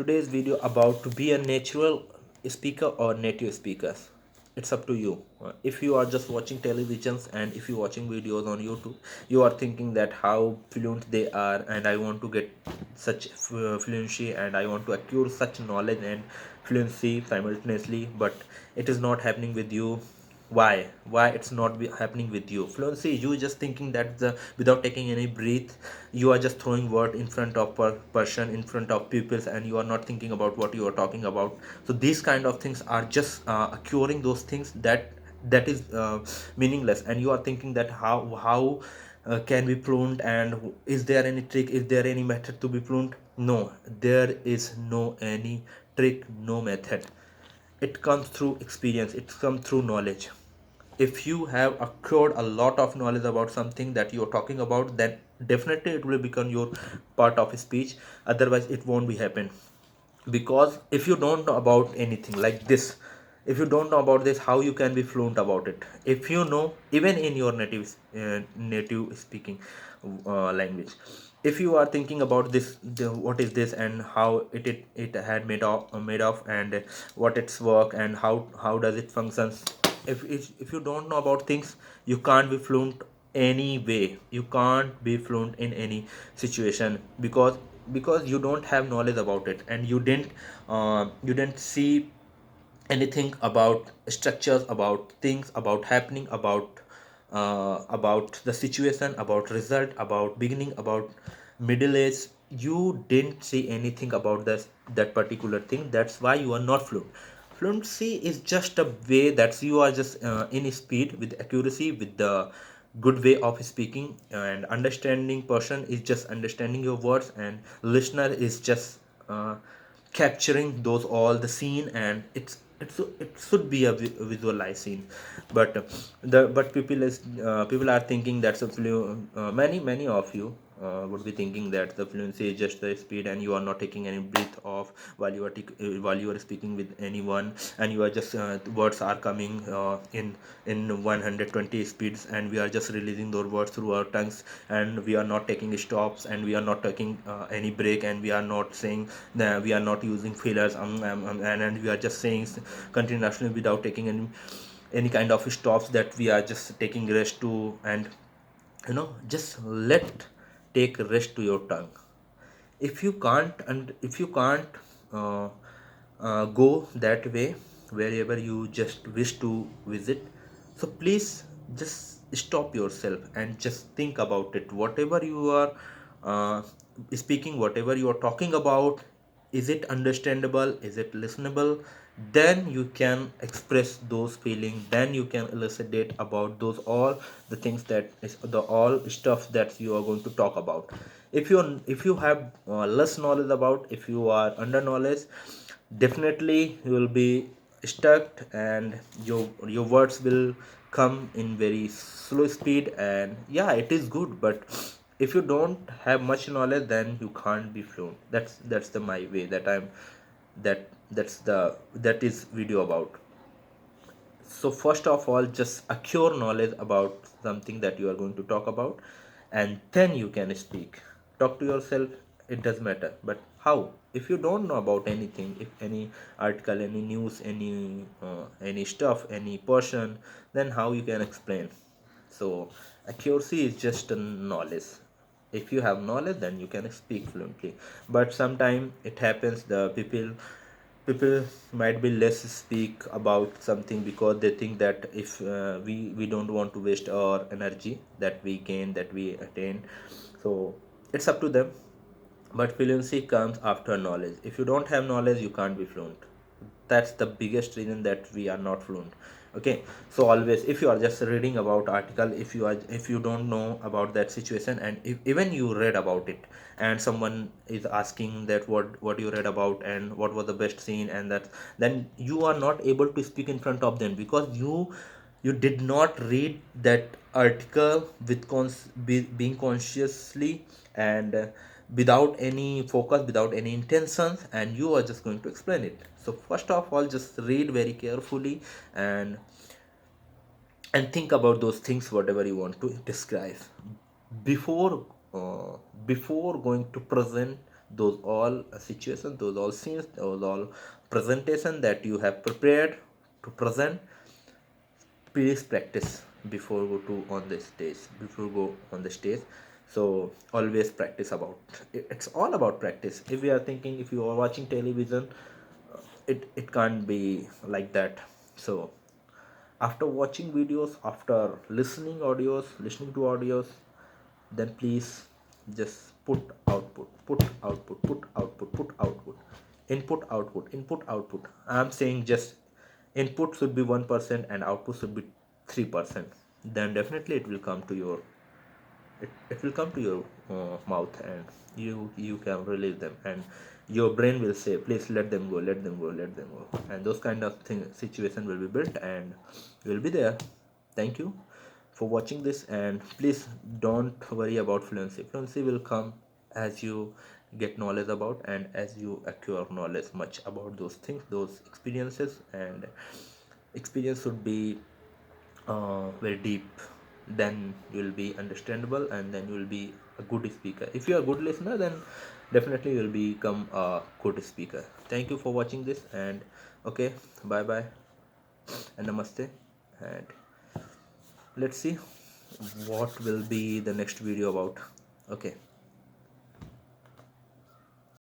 today's video about to be a natural speaker or native speakers. It's up to you. If you are just watching televisions and if you're watching videos on YouTube, you are thinking that how fluent they are, and I want to get such fluency and I want to acquire such knowledge and fluency simultaneously, but it is not happening with you. Why it's not happening with you? Fluency, you just thinking that the without taking any breath, you are just throwing word in front of person, in front of pupils, and you are not thinking about what you are talking about. So these kind of things are just acquiring those things that is meaningless, and you are thinking that how can be fluent, and is there any trick, is there any method to be fluent? No, there is no any trick, no method. It comes through experience, it comes through knowledge. If you have acquired a lot of knowledge about something that you're talking about, then definitely it will become your part of speech. Otherwise it won't be happen. Because if you don't know about anything like this, if you don't know about this, how you can be fluent about it? If you know even in your native speaking language, if you are thinking about this, what is this and how it had made of and what its work and how does it functions. If you don't know about things, you can't be fluent any way. You can't be fluent in any situation, because you don't have knowledge about it, and you didn't see anything about structures, about things, about happening, about the situation, about result, about beginning, about middle age. You didn't see anything about that particular thing. That's why you are not fluent. Fluency is just a way that you are just in speed with accuracy, with the good way of speaking, and understanding person is just understanding your words, and listener is just capturing those all the scene, and it should be a visualized scene. But people are thinking that many of you would be thinking that the fluency is just the speed, and you are not taking any breath off while you are speaking with anyone, and you are just words are coming in 120 speeds, and we are just releasing those words through our tongues, and we are not taking stops, and we are not taking any break, and we are not saying that we are not using fillers, and we are just saying continuously without taking any kind of stops, that we are just taking rest to, and just let take rest to your tongue. If you can't uh, go that way wherever you just wish to visit, so please just stop yourself and just think about it. Whatever you are uh, speaking, whatever you are talking about, is it understandable, is it listenable? Then you can express those feelings, then you can elucidate about those all the things, that is the all stuff that you are going to talk about. If you have less knowledge about, if you are under knowledge, definitely you will be stuck, and your words will come in very slow speed, and yeah, it is good, but if you don't have much knowledge, then you can't be fluent. That's the my way that I'm that is video about. So first of all, just acquire knowledge about something that you are going to talk about, and then you can speak. Talk to yourself, it does matter, but how? If you don't know about anything, if any article, any news, any stuff, any person, then how you can explain? So accuracy is just a knowledge. If you have knowledge, then you can speak fluently. But sometimes it happens, the people might be less speak about something, because they think that if we don't want to waste our energy that we gain, that we attain. So it's up to them. But fluency comes after knowledge. If you don't have knowledge, you can't be fluent. That's the biggest reason that we are not fluent. Okay, so always, if you are just reading about article, if you don't know about that situation, and if even you read about it, and someone is asking that what you read about and what was the best scene, and that, then you are not able to speak in front of them, because you did not read that article with being consciously, and without any focus, without any intentions, and you are just going to explain it. So first of all, just read very carefully, and think about those things whatever you want to describe before uh, before going to present those all situations, those all scenes, those all presentation that you have prepared to present, please practice before go to on the stage, before go on the stage. So always practice about it's all about practice. If you are thinking, if you are watching television, it can't be like that. So after watching videos, after listening to audios, then please just put output, put output, put output, put output, input output, input output. I'm saying just input should be 1% and output should be 3%. Then definitely it will come to your, it will come to your mouth, and you can release them, and your brain will say, please let them go, let them go, let them go. And those kind of thing situation will be built and will be there. Thank you for watching this, and please don't worry about fluency. Fluency will come as you get knowledge about, and as you acquire knowledge much about those things, those experiences. And experience should be very deep, then you will be understandable, and then you will be a good speaker. If you are a good listener, then definitely you will become a good speaker. Thank you for watching this, and okay, bye bye and namaste. And let's see what will be the next video about. Okay.